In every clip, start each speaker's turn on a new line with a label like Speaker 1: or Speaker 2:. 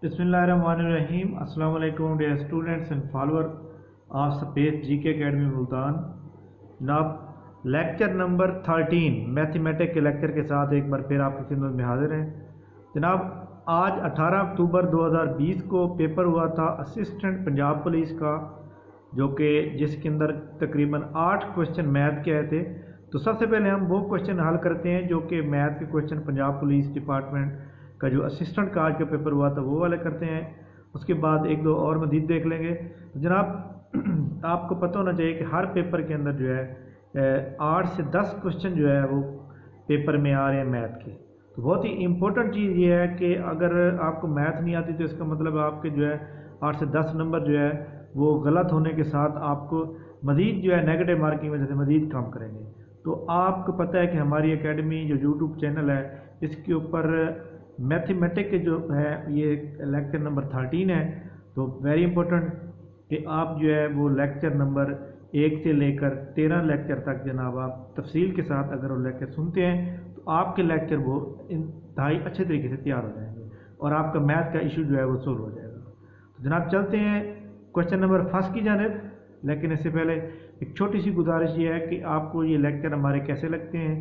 Speaker 1: बिस्मिल्लाहिर्रहमानिर्रहीम। अस्सलाम वालेकुम dear students and follower of space GK academy Multan. जनाब लेक्चर नंबर 13 मैथमेटिक्स के लेक्चर के साथ एक बार फिर आपकी खिदमत में हाजिर हैं। जनाब आज 18 अक्टूबर 2020 को पेपर हुआ था असिस्टेंट पंजाब पुलिस का, जो कि जिसके अंदर तकरीबन 8 क्वेश्चन मैथ के आए थे। तो सबसे पहले हम वो क्वेश्चन हल करते हैं जो कि मैथ के क्वेश्चन पंजाब पुलिस डिपार्टमेंट का जो असिस्टेंट का आज का पेपर हुआ था वो वाले करते हैं। उसके बाद एक दो और मजीद देख लेंगे। तो जनाब आपको पता होना चाहिए कि हर पेपर के अंदर जो है 8 से 10 क्वेश्चन जो है वो पेपर में आ रहे हैं मैथ के। तो बहुत ही इंपॉर्टेंट चीज़ ये है कि अगर आपको मैथ नहीं आती तो इसका मतलब आपके जो है 8 से 10 नंबर जो है वो गलत होने के साथ आपको मज़ीद जो है नेगेटिव मार्किंग वजह से मज़ीद कम करेंगे। तो आपको पता है कि हमारी एकेडमी जो यूट्यूब चैनल है इसके ऊपर मैथमेटिक्स के जो है ये लेक्चर नंबर 13 है। तो वेरी इंपॉर्टेंट कि आप जो है वो लेक्चर नंबर 1 से लेकर 13 लेक्चर तक जनाब आप तफसील के साथ अगर वो लेक्चर सुनते हैं तो आपके लेक्चर वो इंतहाई अच्छे तरीके से तैयार हो जाएंगे और आपका मैथ का इशू जो है वो सोल्व हो जाएगा। तो जनाब चलते हैं क्वेश्चन नंबर फर्स्ट की जानिब। लेकिन इससे पहले एक छोटी सी गुजारिश ये है कि आपको ये लेक्चर हमारे कैसे लगते हैं,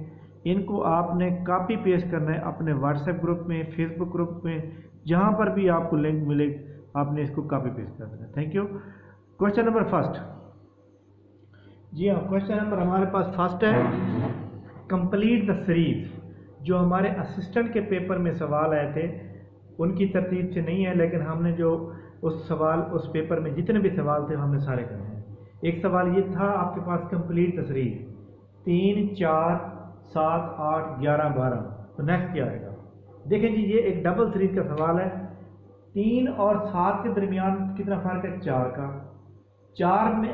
Speaker 1: इनको आपने कॉपी पेस्ट करना है अपने व्हाट्सएप ग्रुप में, फेसबुक ग्रुप में, जहाँ पर भी आपको लिंक मिले आपने इसको कॉपी पेस्ट कर देना है। Thank you. Question number first. जी हाँ, क्वेश्चन नंबर हमारे पास फर्स्ट है, कंप्लीट द सीरीज। जो हमारे असिस्टेंट के पेपर में सवाल आए थे उनकी तरतीब से नहीं है, लेकिन हमने जो उस पेपर में जितने भी सवाल थे हमने सारे करने हैं। एक सवाल ये था आपके पास, कंप्लीट द सीरीज 3, 4, 7, 8, 11, 12। तो नेक्स्ट क्या आएगा? देखें जी, ये एक डबल सीरीज का सवाल है। 3 और 7 के दरमियान कितना फर्क है? 4 का। 4 में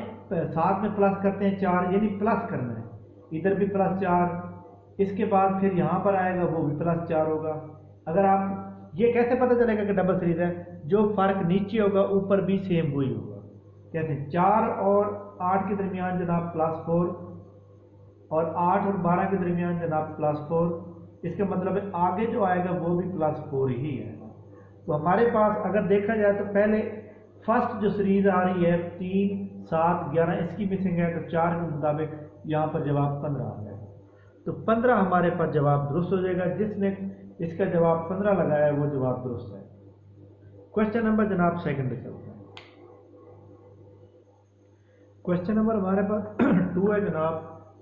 Speaker 1: 7 में प्लस करते हैं 4, यानी प्लस करना है, इधर भी +4। इसके बाद फिर यहाँ पर आएगा वो भी +4 होगा। अगर आप ये कैसे पता चलेगा कि डबल सीरीज है? जो फर्क नीचे होगा ऊपर भी सेम वही होगा। कैसे? 4 और 8 के दरमियान जनाब +4 और 8 और 12 के दरमियान जनाब +4। इसका मतलब है आगे जो आएगा वो भी +4 ही है। तो हमारे पास अगर देखा जाए तो पहले फर्स्ट जो सीरीज आ रही है 3, 7, 11, इसकी मिसिंग है, तो 4 के मुताबिक यहाँ पर जवाब 15 आ जाएगा। तो 15 हमारे पास जवाब दुरुस्त हो जाएगा। जिसने इसका जवाब 15 लगाया है वो जवाब दुरुस्त है। क्वेश्चन नंबर जनाब सेकंड पे चलते हैं। क्वेश्चन नंबर हमारे पास 2 है जनाब,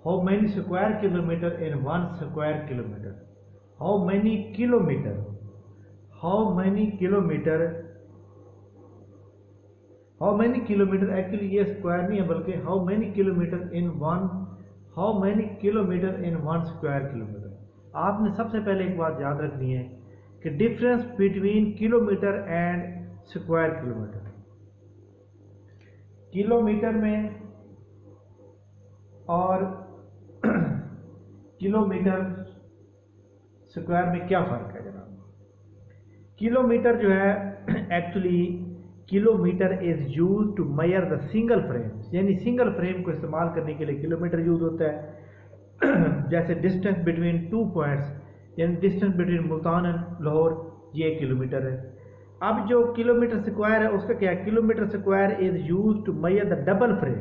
Speaker 1: how many square kilometre in 1 square kilometre? How many kilometre, how many kilometre, how many kilometre, actually ये स्क्वायर नहीं है बल्कि how many kilometre in 1, how many kilometre in 1 square kilometre. आपने सबसे पहले एक बात याद रखनी है कि difference between kilometre and square kilometre. Kilometre में और किलोमीटर स्क्वायर में क्या फ़र्क है जनाब? किलोमीटर जो है actually kilometer is use to measure the single frame, यानी सिंगल फ्रेम को इस्तेमाल करने के लिए किलोमीटर यूज होता है। जैसे डिस्टेंस बिटवीन 2 पॉइंट्स, यानी distance between Multan and Lahore, ये किलोमीटर है। अब जो किलोमीटर स्क्वायर है उसका क्या है? Kilometer square is use to measure the double frame.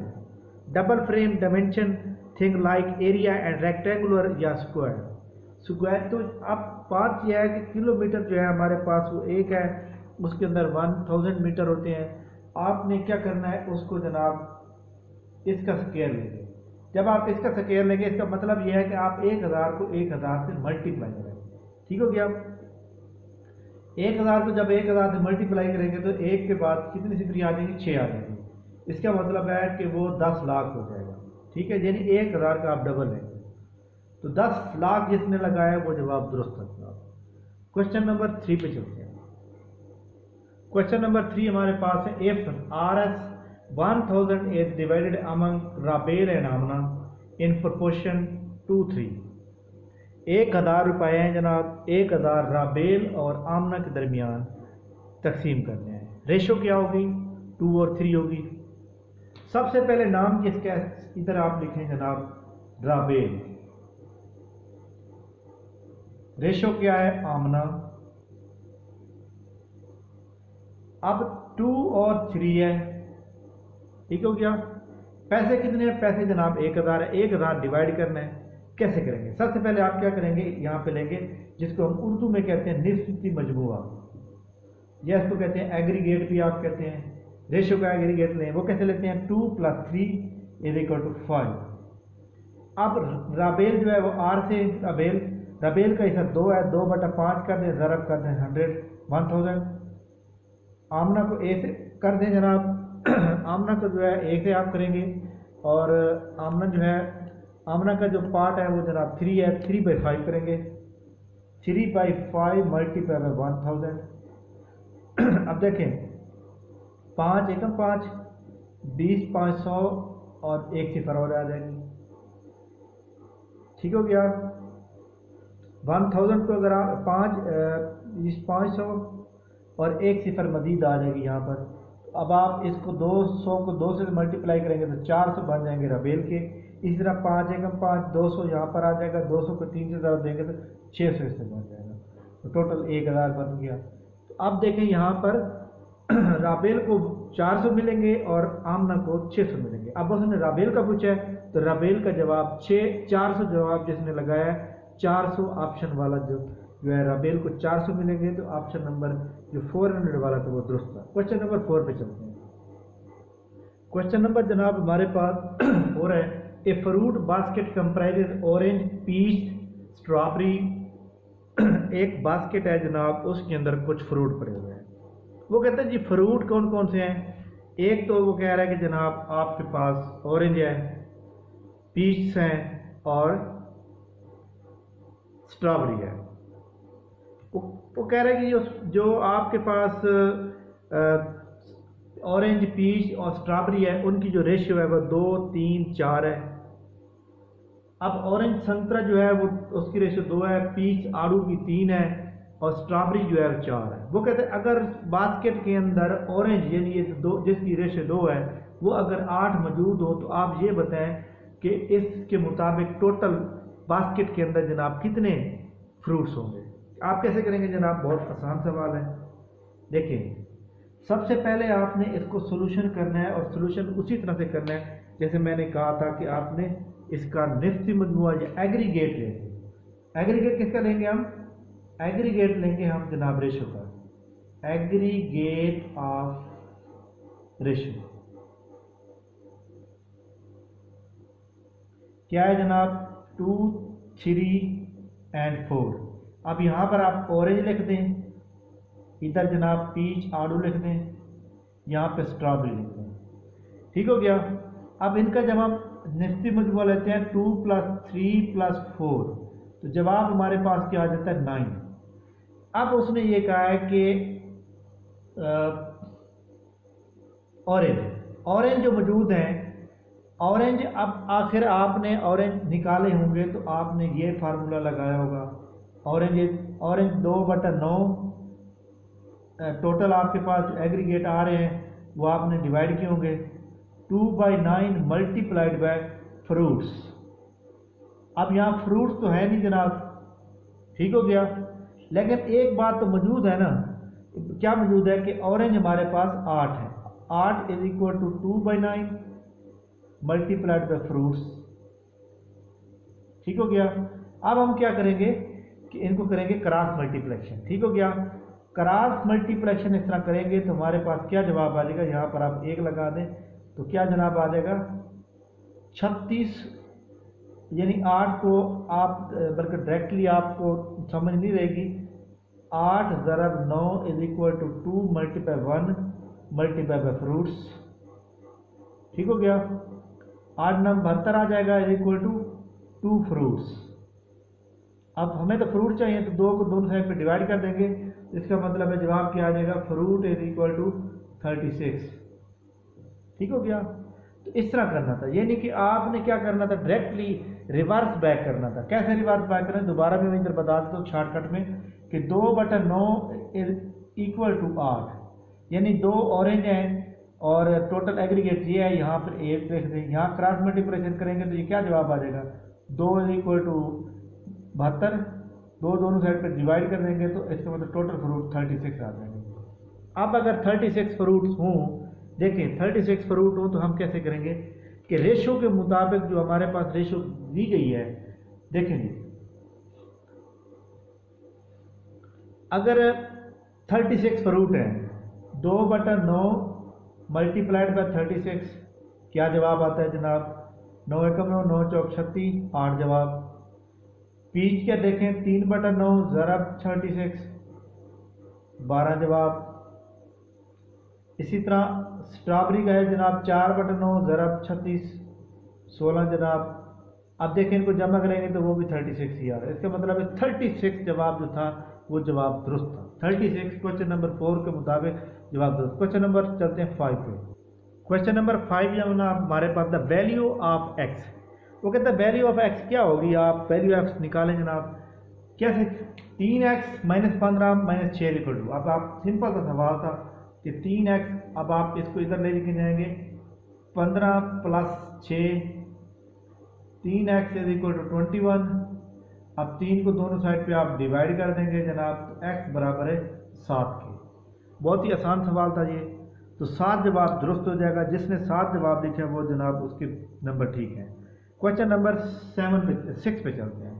Speaker 1: Double frame dimension thing like area and rectangular या स्क्वायर। तो अब बात यह है कि किलोमीटर जो है हमारे पास वो एक है, उसके अंदर 1000 मीटर होते हैं। आपने क्या करना है, उसको जनाब इसका स्क्वायर लेंगे। जब आप इसका स्क्वायर लेंगे इसका मतलब यह है कि आप 1000 को 1000 से मल्टीप्लाई करेंगे। ठीक हो गया? 1000 को जब 1000 से मल्टीप्लाई करेंगे तो 1 के बाद कितनी सिफरी आ जाएंगी? 6 आ जाएंगी। इसका मतलब है कि वो 10 लाख हो जाएगा। ठीक है, यानी 1000 का आप डबल लेंगे तो 10 लाख जिसने लगाया वो जवाब दुरुस्त है। क्वेश्चन नंबर 3 पे चलते हैं। क्वेश्चन नंबर 3 हमारे पास है, if RS 1000 is divided among Rabel and Amna in proportion 2:3। 1000 रुपये हैं जनाब, 1000 राबेल और आमना के दरमियान तकसीम करने हैं। रेशो क्या होगी? 2 और 3 होगी। सबसे पहले नाम किसका है? इधर आप लिखें जनाब राबेल। रेशो क्या है? आमना। अब 2 और 3 है, ठीक हो गया। पैसे कितने हैं? पैसे जनाब 1000 है। 1000 डिवाइड करना है, कैसे करेंगे? सबसे पहले आप क्या करेंगे, यहाँ पे लेंगे जिसको हम उर्दू में कहते हैं निस्बती मजमूआ, या इसको कहते हैं एग्रीगेट भी आप कहते हैं, रेशो का एग्रीगेट लें। वो कैसे लेते हैं? 2 + 3 = 5। अब राबेल जो है वो आर से राबेल का हिस्सा 2 है, 2/5 कर दें, ज़रब कर दें 1000। आमना को ए से कर दें जनाब। आमना को जो है ए से आप करेंगे, और आमना जो है, आमना का जो पार्ट है वो जनाब 3 है, 3/5 करेंगे। 3/5 मल्टीप्लाई बाय 1000। अब देखें 5 एकम 5, 20 500 और 1 सिफर और आ जाएगी, ठीक हो गया। 1000 को अगर आप 500 और 1 सिफर मजीद आ जाएगी यहाँ पर। तो अब आप इसको 200 को 2 से मल्टीप्लाई करेंगे तो 400 बन जाएंगे रबेल के। इसी तरह 5 एकम 5, 200 यहाँ पर आ जाएगा, 200 को 3 से ज़्यादा देंगे तो 600 इससे बन जाएगा, तो टोटल 1000 बन गया। तो अब देखें यहाँ पर राबेल को 400 मिलेंगे और आमना को 600 मिलेंगे। अब उसने राबेल का पूछा है तो राबेल का जवाब 400 जवाब जिसने लगाया है 400 ऑप्शन वाला जो है राबेल को 400 मिलेंगे। तो ऑप्शन नंबर जो 400 वाला था वो दुरुस्त था। क्वेश्चन नंबर 4 पे चलते हैं। क्वेश्चन नंबर जनाब हमारे पास 4 है। A fruit basket comprises orange, peach, strawberry. एक बास्केट है जनाब, उसके अंदर कुछ फ्रूट पड़े हुए हैं। वो कहते हैं जी फ्रूट कौन कौन से हैं? एक तो वो कह रहा है कि जनाब आपके पास ऑरेंज है, पीच हैं और स्ट्रॉबेरी है। वो कह रहा है कि जो आपके पास ऑरेंज, पीच और स्ट्रॉबेरी है उनकी जो रेशियो है वो 2 3 4 है। अब ऑरेंज संतरा जो है वो उसकी रेशियो 2 है, पीच आड़ू की 3 है और स्ट्रॉबेरी जो है 4 है। वो कहते हैं अगर बास्केट के अंदर ऑरेंज यानी ये दो जिसकी रेशियो 2 है वो अगर 8 मौजूद हो तो आप ये बताएं कि इसके मुताबिक टोटल बास्केट के अंदर जनाब कितने फ्रूट्स होंगे। आप कैसे करेंगे जनाब? बहुत आसान सवाल है। देखिए सबसे पहले आपने इसको सोल्यूशन करना है और सोल्यूशन उसी तरह से करना है जैसे मैंने कहा था कि आपने इसका निस्बी मजमूआ या एग्रीगेट लेंगे। एग्रीगेट किसका लेंगे हम? एग्रीगेट लेंगे हम जनाब रेशो का, एग्रीगेट ऑफ रेशो। क्या है जनाब? 2 3 और 4। अब यहाँ पर आप ऑरेंज लिख दें, इधर जनाब पीच आड़ू लिख दें, यहाँ पे स्ट्रॉबेरी लिख दें, ठीक हो गया। अब इनका जब हम निस्बी मजमूआ लेते हैं 2 + 3 + 4 तो जवाब हमारे पास क्या आ जाता है? 9। अब उसने ये कहा है कि ऑरेंज जो मौजूद हैं, ऑरेंज अब आखिर आपने ऑरेंज निकाले होंगे तो आपने ये फार्मूला लगाया होगा। ऑरेंज 2/9 टोटल आपके पास एग्रीगेट आ रहे हैं वो आपने डिवाइड किए होंगे 2/9 मल्टीप्लाइड बाय फ्रूट्स। अब यहाँ फ्रूट्स तो है नहीं जनाब, ठीक हो गया। लेकिन एक बात तो मौजूद है ना, क्या मौजूद है कि ऑरेंज हमारे पास 8 है। 8 = 2/9 मल्टीप्लाइड बाय फ्रूट्स, ठीक हो गया। अब हम क्या करेंगे कि इनको करेंगे क्रॉस मल्टीप्लेक्शन, ठीक हो गया। क्रॉस मल्टीप्लेक्शन इस तरह करेंगे तो हमारे पास क्या जवाब आ जाएगा? यहाँ पर आप 1 लगा दें तो क्या जनाब आ जाएगा? 36। यानी 8 को आप बल्कि डायरेक्टली आपको समझ नहीं रहेगी। 8 × 9 = 2 × 1 मल्टीप्लाई बाय फ्रूट्स, ठीक हो गया। 8 9 72 आ जाएगा = 2 फ्रूट्स। अब हमें तो फ्रूट चाहिए तो 2 को दोनों साइड पे डिवाइड कर देंगे, इसका मतलब है जवाब क्या आ जाएगा? फ्रूट = 36, ठीक हो गया। तो इस तरह करना था, यानी कि आपने क्या करना था? डायरेक्टली रिवर्स बैक करना था। कैसे रिवर्स बैक करें? दोबारा मैं इधर बता देता हूँ शॉर्टकट में कि 2/9 = 8, यानी 2 ऑरेंज हैं और टोटल एग्रीगेट ये है, यहाँ पर 8 लिख दें। यहाँ क्रॉस मल्टीप्लिकेशन करेंगे तो ये क्या जवाब आ जाएगा? 2 = 72, 2 दोनों साइड पर डिवाइड कर देंगे तो इसका मतलब टोटल फ्रूट 36 आ जाएंगे। अब अगर 36 फ्रूट्स हों, देखें 36 फ्रूट हों तो हम कैसे करेंगे कि रेशो के मुताबिक जो हमारे पास रेशो दी गई है, देखेंगे अगर 36 फ्रूट है 2/9 मल्टीप्लाइड बाय 36, क्या जवाब आता है जनाब? 9 एकम 9, 9 चौक 36, 8 जवाब। पीच के देखें 3/9 ज़रब 36, 12 जवाब। इसी तरह स्ट्रॉबेरी का है जनाब 4/9 ज़रब 36, 16 जनाब। अब देखें इनको जमा करेंगे तो वो भी 36 ही आ रहा है। इसका मतलब है 36 जवाब जो था वो जवाब दुरुस्त था। 36 क्वेश्चन नंबर 4 के मुताबिक जवाब दुरुस्त। क्वेश्चन नंबर चलते हैं 5 पे। क्वेश्चन नंबर 5 जो ना हमारे पास द वैल्यू ऑफ एक्स, वो कहता है वैल्यू ऑफ एक्स क्या होगी, आप वैल्यू ऑफ एक्स निकालें जनाब। कैसे? 3x - 15 - 6 लिख दो। अब आप सिंपल सा सवाल था कि 3x, अब आप इसको इधर ले लेके जाएंगे 15 + 6, 3x = 21। अब 3 को दोनों साइड पे आप डिवाइड कर देंगे जनाब, तो x बराबर है 7 के। बहुत ही आसान सवाल था ये, तो 7 जवाब दुरुस्त हो जाएगा। जिसने 7 जवाब लिखे वो जनाब उसके नंबर ठीक हैं। क्वेश्चन नंबर 6 पे चलते हैं।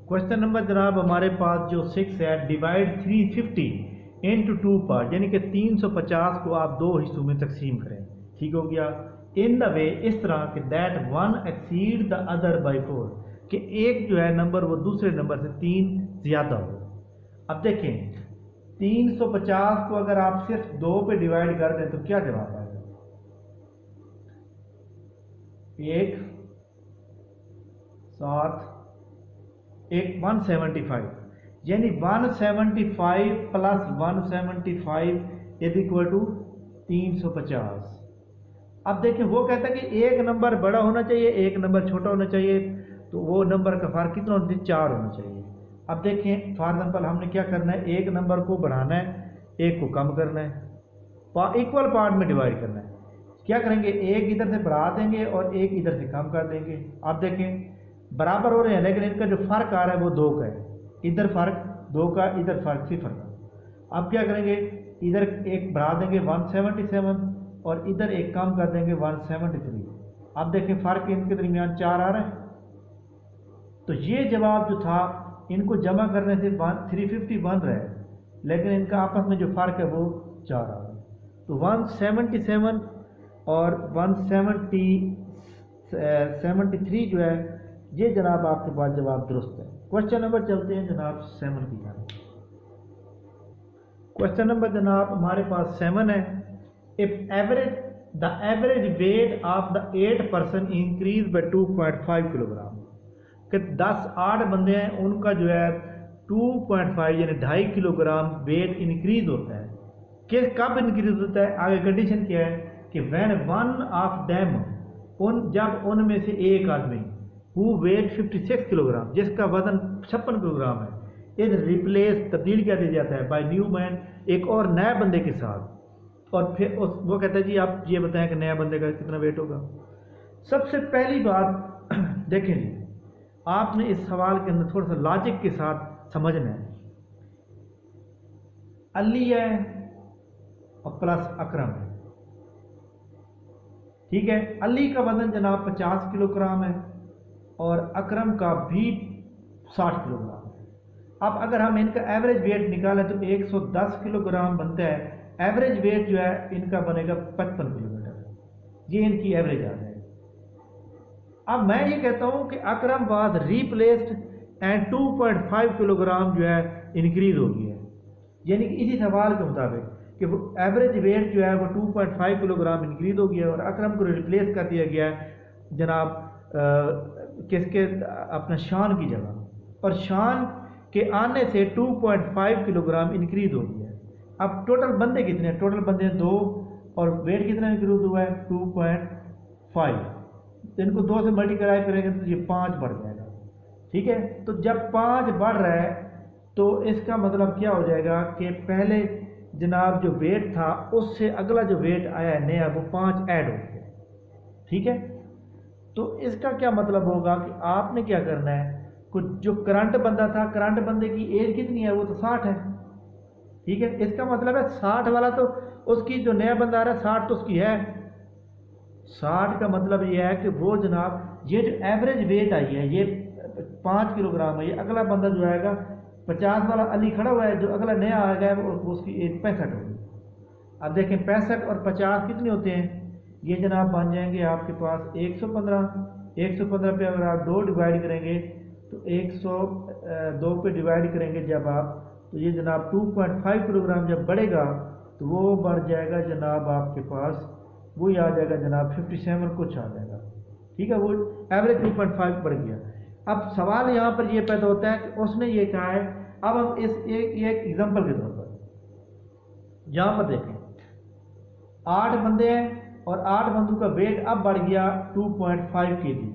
Speaker 1: क्वेश्चन नंबर जनाब हमारे पास जो 6 है, डिवाइड 350 इंटू 2 पार्ट, यानी कि 350 को आप 2 हिस्सों में तकसीम करें। ठीक हो गया। इन द वे, इस तरह कि that one exceed the other by 4, कि एक जो है नंबर वो दूसरे नंबर से 3 ज़्यादा हो। अब देखें 350 को अगर आप सिर्फ 2 पे डिवाइड कर दें तो क्या जवाब आएगा? 1 7 1 175, यानी 175 + 175 = 350। अब देखिए वो कहता है कि एक नंबर बड़ा होना चाहिए, एक नंबर छोटा होना चाहिए, तो वो नंबर का फ़र्क कितना होना चाहिए? 4 होना चाहिए। अब देखें फॉर एग्जाम्पल हमने क्या करना है, एक नंबर को बढ़ाना है, एक को कम करना है, इक्वल पार्ट में डिवाइड करना है। क्या करेंगे, एक इधर से बढ़ा देंगे और एक इधर से कम कर देंगे। आप देखें बराबर हो रहे हैं, लेकिन इनका जो फ़र्क आ रहा है वो 2 का है। इधर फ़र्क 2 का, इधर फ़र्क 0 का। अब क्या करेंगे, इधर एक बढ़ा देंगे 177 और इधर एक कम कर देंगे 173। अब देखें फ़र्क इनके दरमियान 4 आ रहा है। तो ये जवाब जो था, इनको जमा करने से 350 बन रहा है, लेकिन इनका आपस में जो फ़र्क है वो 4 आ रहा है। तो 177 और 173 जो है, ये जनाब आपके पास जवाब दुरुस्त है। क्वेश्चन नंबर चलते हैं जनाब 7 की जानिब। क्वेश्चन नंबर जनाब हमारे पास 7 है। The average weight of the 8 person increase by 2.5 kilogram, कि 8 बंदे हैं, उनका जो है 2.5 यानी 2.5 किलोग्राम वेट इंक्रीज होता है। कब इंक्रीज होता है? आगे कंडीशन क्या है कि व्हेन वन ऑफ देम, जब उनमें से एक आदमी हु वेट 56 किलोग्राम, जिसका वजन 56 किलोग्राम है, इज रिप्लेस, तब्दील किया दिया जाता है बाय न्यू मैन, एक और नए बंदे के साथ। और फिर वो कहता है जी आप ये बताएं कि नया बंदे का कितना वेट होगा। सबसे पहली बात देखें जी, आपने इस सवाल के अंदर थोड़ा सा लॉजिक के साथ समझना है। अली है और प्लस अकरम है, ठीक है। अली का वजन जनाब 50 किलोग्राम है और अकरम का भी 60 किलोग्राम है। अब अगर हम इनका एवरेज वेट निकालें तो 110 किलोग्राम बनता है। एवरेज वेट जो है इनका बनेगा 55 किलोमीटर, ये इनकी एवरेज आ जाएगी। अब मैं ये कहता हूं कि अकरम वाज रीप्लेस्ड एंड 2.5 किलोग्राम जो है इंक्रीज हो गई है, यानी कि इसी सवाल के मुताबिक कि वो एवरेज वेट जो है वो 2.5 किलोग्राम इंक्रीज हो गया है और अकरम को रिप्लेस कर दिया गया है जनाब किसके, अपना शान की जगह, और शान के आने से 2.5 किलोग्राम इंक्रीज हो गया है। अब टोटल बंदे कितने हैं? टोटल बंदे 2 और वेट कितना इंक्रीज हुआ है? 2.5। तो इनको 2 से मल्टीप्लाई करेंगे तो ये 5 बढ़ जाएगा, ठीक है। तो जब 5 बढ़ रहा है तो इसका मतलब क्या हो जाएगा कि पहले जनाब जो वेट था उससे अगला जो वेट आया है नया वो 5 ऐड हो गया, ठीक है। तो इसका क्या मतलब होगा कि आपने क्या करना है, कुछ जो करंट बंदा था, करंट बंदे की एज कितनी है? वो तो 60 है, ठीक है, इसका मतलब है 60 वाला तो उसकी जो नया बंदा आ रहा है 60 तो उसकी है। 60 का मतलब ये है कि वो जनाब ये जो एवरेज वेट आई है ये 5 किलोग्राम है, ये अगला बंदा जो आएगा 50 वाला अली खड़ा हुआ है, जो अगला नया आ गया वो उसकी एज 65 होगी। अब देखें 65 और 50 कितने होते हैं, ये जनाब बन जाएंगे आपके पास 115। 115 पे अगर आप 2 डिवाइड करेंगे तो 102 पे डिवाइड करेंगे जब आप, तो ये जनाब 2.5 किलोग्राम जब बढ़ेगा तो वो बढ़ जाएगा जनाब आपके पास, वो ही आ जाएगा जनाब 57 कुछ आ जाएगा। ठीक है, वो एवरेज 2.5 बढ़ गया। अब सवाल यहाँ पर ये पैदा होता है कि उसने ये कहा है, अब हम इस एक एग्जांपल के तौर पर यहाँ पर देखें 8 बंदे हैं और 8 बंदों का वेट अब बढ़ गया 2.5 kg।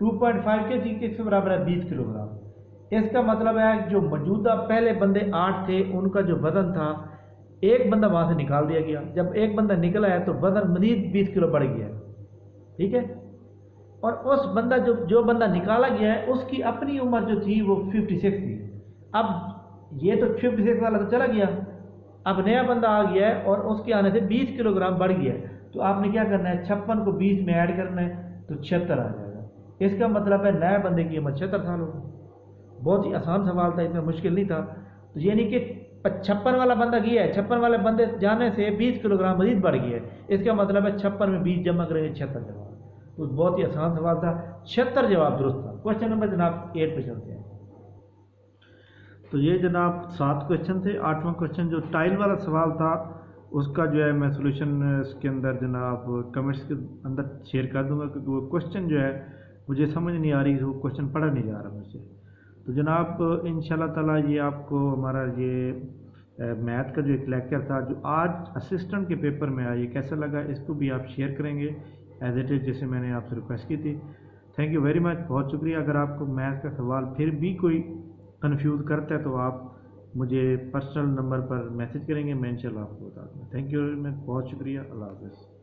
Speaker 1: 2.5 kg किस बराबर है 20 किलोग्राम। इसका मतलब है जो मौजूदा पहले बंदे 8 थे उनका जो वजन था, एक बंदा वहां से निकाल दिया गया, जब एक बंदा निकला है तो वजन मजीद 20 किलो बढ़ गया है। ठीक है, और उस बंदा जो बंदा निकाला गया है उसकी अपनी उम्र जो थी वो 56 थी। अब ये तो 56 वाला तो चला गया, अब नया बंदा आ गया है और उसके आने से 20 किलोग्राम बढ़ गया है, तो आपने क्या करना है 56 को 20 में ऐड करना है तो 76 आ जाएगा। इसका मतलब है नए बंदे की उम्र 76 साल होगी। बहुत ही आसान सवाल था, इतना मुश्किल नहीं था। तो यानी कि 56 वाला बंदा गया है, 56 वाले बंदे जाने से 20 किलोग्राम मजीद बढ़ गया है, इसका मतलब है 56 में 20 जमा करेंगे 76 जवाब। तो बहुत ही आसान सवाल था, 76 जवाब दुरुस्त था। क्वेश्चन नंबर जनाब 8 पे चलते हैं। तो ये जनाब 7 क्वेश्चन थे। 8वां क्वेश्चन जो टाइल वाला सवाल था उसका जो है मैं सोल्यूशन इसके अंदर जनाब कमेंट्स के अंदर शेयर कर दूंगा, क्योंकि वो क्वेश्चन जो है मुझे समझ नहीं आ रही, वो क्वेश्चन पढ़ा नहीं जा रहा मुझसे। तो जनाब इंशाल्लाह ताला ये आपको हमारा ये मैथ का जो एक लेक्चर था जो आज असिस्टेंट के पेपर में आया, ये कैसा लगा इसको भी आप शेयर करेंगे एज इट इज़, जैसे मैंने आपसे रिक्वेस्ट की थी। थैंक यू वेरी मच, बहुत शुक्रिया। अगर आपको मैथ का सवाल फिर भी कोई कन्फ्यूज़ करता है तो आप मुझे पर्सनल नंबर पर मैसेज करेंगे, मैं इंशाल्लाह आपको बता दूँगा। थैंक यू वेरी मच, बहुत शुक्रिया, अल्लाह हाफ़िज़।